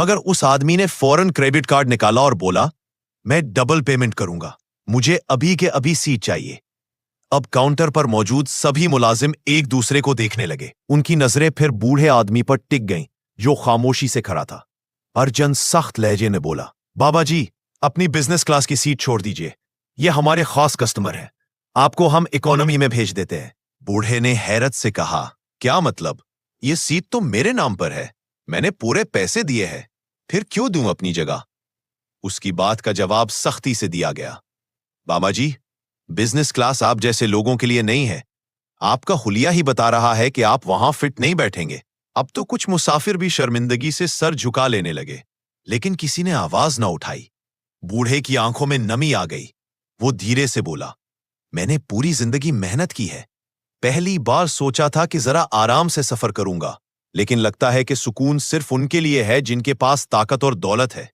मगर उस आदमी ने फौरन क्रेडिट कार्ड निकाला और बोला, मैं डबल पेमेंट करूंगा, मुझे अभी के अभी सीट चाहिए। अब काउंटर पर मौजूद सभी मुलाजिम एक दूसरे को देखने लगे। उनकी नजरें फिर बूढ़े आदमी पर टिक गईं, जो खामोशी से खड़ा था। अर्जन सख्त लहजे में बोला, बाबा जी, अपनी बिजनेस क्लास की सीट छोड़ दीजिए, ये हमारे खास कस्टमर हैं, आपको हम इकोनॉमी में भेज देते हैं। बूढ़े ने हैरत से कहा, क्या मतलब? ये सीट तो मेरे नाम पर है, मैंने पूरे पैसे दिए हैं, फिर क्यों दूं अपनी जगह? उसकी बात का जवाब सख्ती से दिया गया, बाबा जी, बिजनेस क्लास आप जैसे लोगों के लिए नहीं है, आपका हुलिया ही बता रहा है कि आप वहां फिट नहीं बैठेंगे। अब तो कुछ मुसाफिर भी शर्मिंदगी से सर झुका लेने लगे, लेकिन किसी ने आवाज ना उठाई। बूढ़े की आंखों में नमी आ गई। वो धीरे से बोला, मैंने पूरी जिंदगी मेहनत की है, पहली बार सोचा था कि जरा आराम से सफर करूंगा, लेकिन लगता है कि सुकून सिर्फ उनके लिए है जिनके पास ताकत और दौलत है।